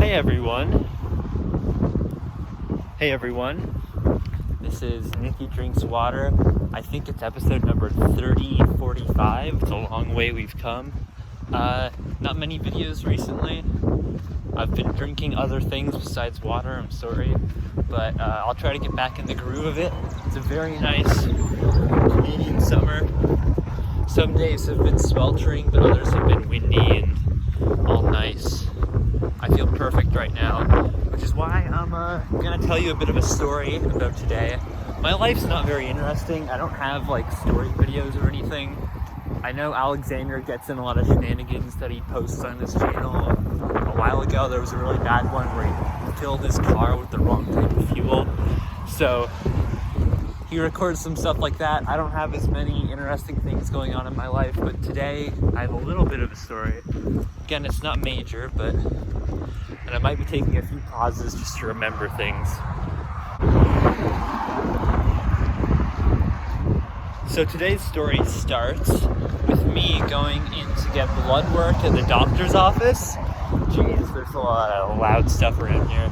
Hey everyone, this is Nicky Drinks Water. I think it's episode number 3045. It's a long way we've come. Not many videos recently. I've been drinking other things besides water, I'm sorry, but I'll try to get back in the groove of it. It's a very nice Canadian summer. Some days have been sweltering, but others have been windy and all nice. I feel perfect right now, which is why I'm gonna tell you a bit of a story about today. My life's not very interesting. I don't have like story videos or anything. I know Alexander gets in a lot of shenanigans that he posts on his channel. A while ago there was a really bad one where he filled his car with the wrong type of fuel. So he records some stuff like that. I don't have as many interesting things going on in my life, but today I have a little bit of a story. Again, it's not major, and I might be taking a few pauses just to remember things. So today's story starts with me going in to get blood work at the doctor's office. Jeez, there's a lot of loud stuff around here.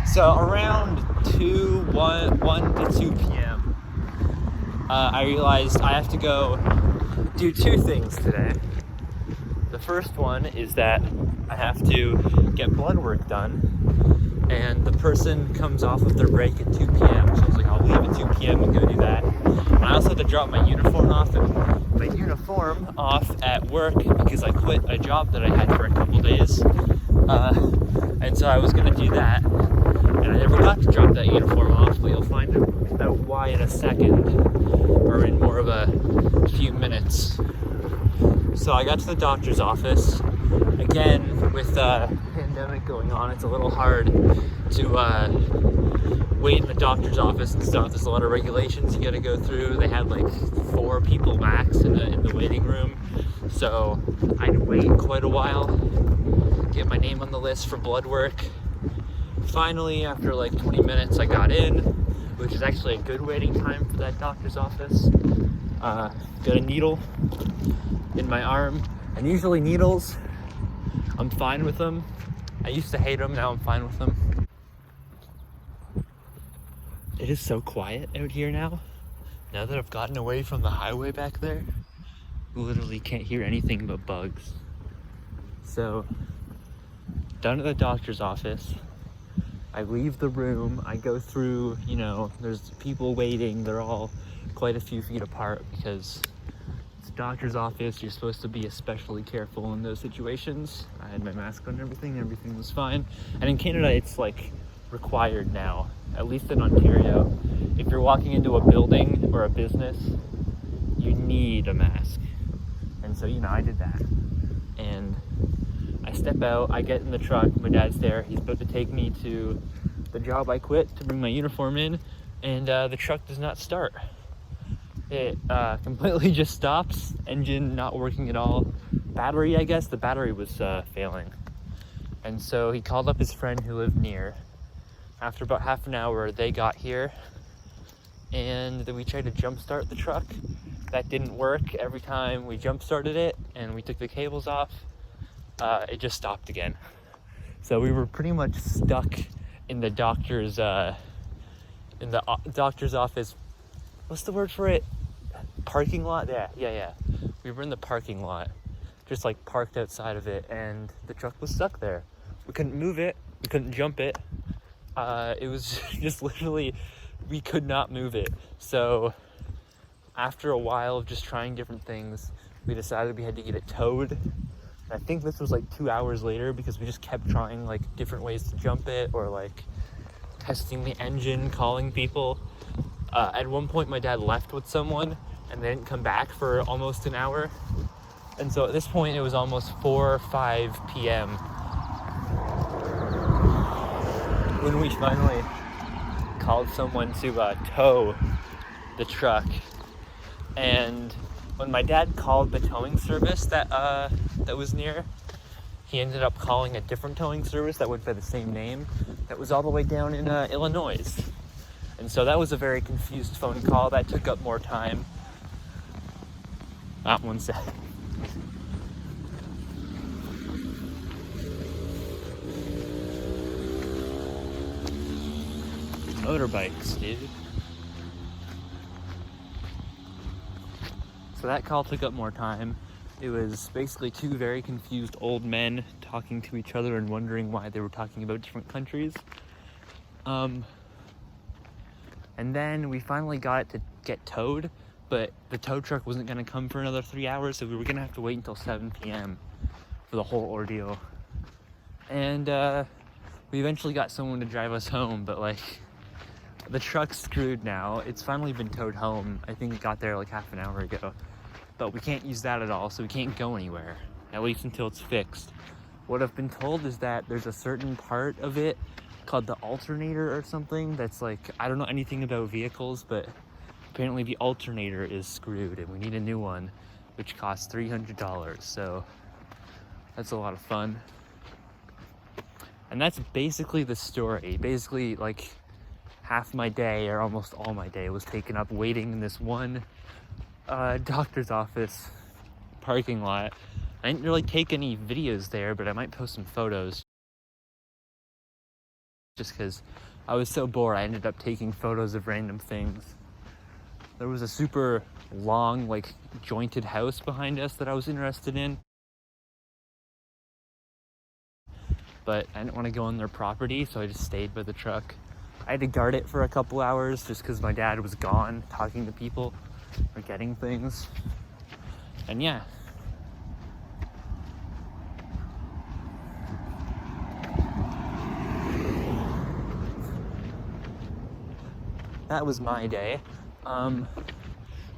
So around 1 to 2 p.m., I realized I have to go do two things today. The first one is that I have to get blood work done, and the person comes off of their break at 2 p.m. So I was like, I'll leave at 2 p.m. and go do that. And I also have to drop my uniform off at work because I quit a job that I had for a couple days. And so I was going to do that, and I never got to drop that uniform off, but you'll find out why in a second, or in more of a few minutes. So I got to the doctor's office. Again, with the pandemic going on, it's a little hard to wait in the doctor's office and stuff. There's a lot of regulations you gotta go through. They had like 4 people max in the waiting room. So I had to wait quite a while, get my name on the list for blood work. Finally, after like 20 minutes, I got in, which is actually a good waiting time for that doctor's office. Got a needle in my arm, and usually needles, I'm fine with them. I used to hate them, now I'm fine with them. It is so quiet out here now that I've gotten away from the highway back there. You literally can't hear anything but bugs. So, down at the doctor's office, I leave the room, I go through, there's people waiting, they're all quite a few feet apart because it's a doctor's office, you're supposed to be especially careful in those situations. I had my mask on and everything was fine. And in Canada, it's like required now, at least in Ontario. If you're walking into a building or a business, you need a mask. And so, I did that. And I step out, I get in the truck, my dad's there, he's about to take me to the job I quit to bring my uniform in, and the truck does not start. It completely just stops, engine not working at all. Battery, I guess, the battery was failing. And so he called up his friend who lived near. After about half an hour, they got here, and then we tried to jump start the truck. That didn't work. Every time we jump started it and we took the cables off, it just stopped again. So we were pretty much stuck in the doctor's office. What's the word for it? Parking lot? Yeah. We were in the parking lot, just like parked outside of it, and the truck was stuck there. We couldn't move it. We couldn't jump it. It was just literally, we could not move it. So after a while of just trying different things, we decided we had to get it towed. I think this was like 2 hours later because we just kept trying like different ways to jump it, or like testing the engine, calling people. At one point my dad left with someone and they didn't come back for almost an hour. And so at this point it was almost 4 or 5 p.m. when we finally called someone to tow the truck. And when my dad called the towing service that was near, he ended up calling a different towing service that went by the same name that was all the way down in Illinois. And so that was a very confused phone call. That took up more time. One sec. motorbikes, dude. So that call took up more time. It was basically two very confused old men talking to each other and wondering why they were talking about different countries. And then we finally got it to get towed, but the tow truck wasn't going to come for another 3 hours, so we were going to have to wait until 7 p.m. for the whole ordeal. And we eventually got someone to drive us home, but like, the truck's screwed now. It's finally been towed home. I think it got there like half an hour ago. But we can't use that at all, so we can't go anywhere, at least until it's fixed. What I've been told is that there's a certain part of it called the alternator or something that's like, I don't know anything about vehicles, but apparently the alternator is screwed and we need a new one, which costs $300, so that's a lot of fun. And that's basically the story. Basically, like, half my day, or almost all my day, was taken up waiting in this one doctor's office parking lot. I didn't really take any videos there, but I might post some photos. Just because I was so bored, I ended up taking photos of random things. There was a super long, like, jointed house behind us that I was interested in. But I didn't want to go on their property, so I just stayed by the truck. I had to guard it for a couple hours just because my dad was gone talking to people or getting things. And yeah. That was my day. So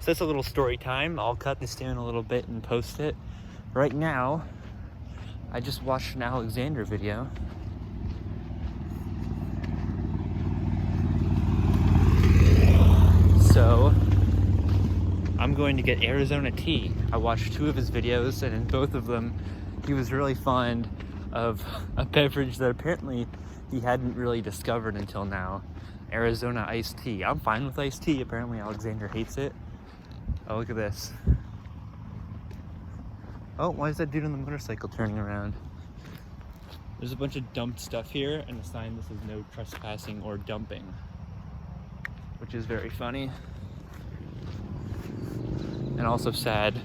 that's a little story time. I'll cut this down a little bit and post it. Right now, I just watched an Alexander video. So I'm going to get Arizona tea. I watched 2 of his videos, and in both of them, he was really fond of a beverage that apparently he hadn't really discovered until now. Arizona iced tea. I'm fine with iced tea. Apparently Alexander hates it. Oh, look at this. Oh, why is that dude on the motorcycle turning around? There's a bunch of dumped stuff here and a sign that says no trespassing or dumping, which is very funny and also sad.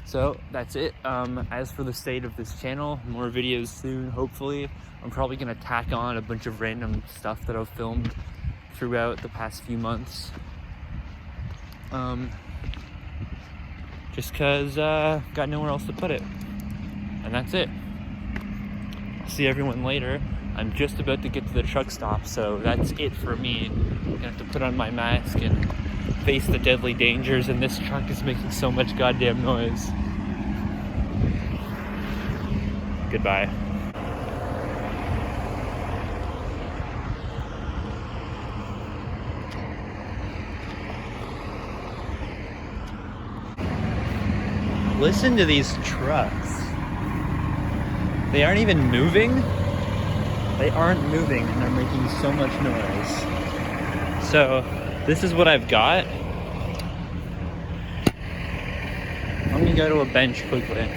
So that's it. As for the state of this channel, more videos soon, hopefully. I'm probably gonna tack on a bunch of random stuff that I've filmed throughout the past few months. Just cause got nowhere else to put it. And that's it. I'll see everyone later. I'm just about to get to the truck stop, so that's it for me. I'm gonna have to put on my mask and face the deadly dangers, and this truck is making so much goddamn noise. Goodbye. Listen to these trucks. They aren't even moving. They aren't moving and they're making so much noise. So this is what I've got. Let me go to a bench quickly.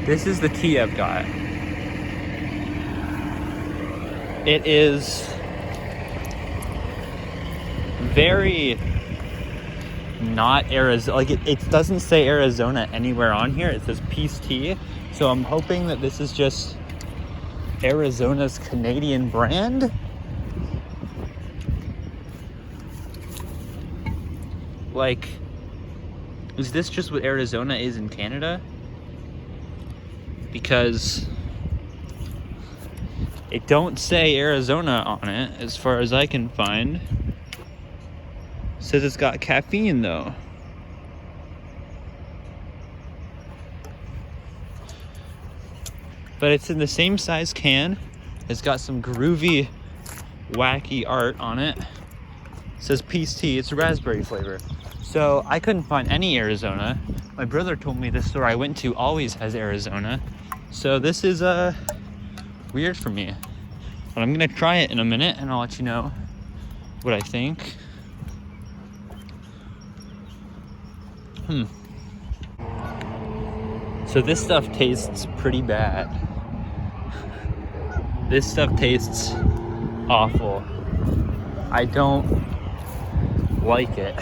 This is the tea I've got. It is very not Arizona. Like it doesn't say Arizona anywhere on here. It says Peace Tea. So I'm hoping that this is just Arizona's Canadian brand. Like, is this just what Arizona is in Canada? Because it don't say Arizona on it as far as I can find. It says it's got caffeine though. But it's in the same size can. It's got some groovy, wacky art on it. It says Peace Tea. It's a raspberry flavor. So I couldn't find any Arizona. My brother told me this store I went to always has Arizona. So this is weird for me. But I'm gonna try it in a minute and I'll let you know what I think. So this stuff tastes pretty bad. This stuff tastes awful. I don't like it.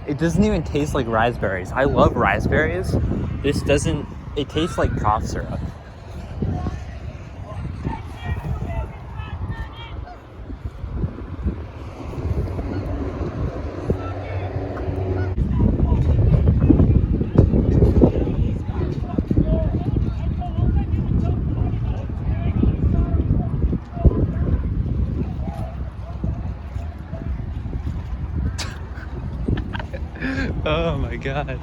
It doesn't even taste like raspberries. I love raspberries. This doesn't, it tastes like cough syrup. Oh my god.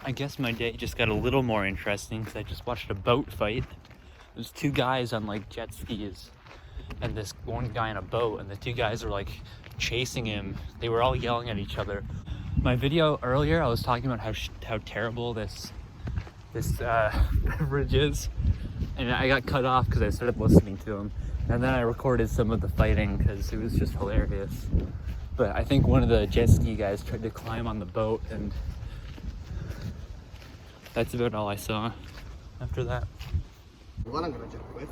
I guess my day just got a little more interesting because I just watched a boat fight. There's two guys on like jet skis and this one guy in a boat, and the two guys were like chasing him. They were all yelling at each other. My video earlier, I was talking about how terrible this beverage is, and I got cut off because I started listening to him, and then I recorded some of the fighting because it was just hilarious. But I think one of the jet ski guys tried to climb on the boat, and that's about all I saw after that. What I'm gonna jump with.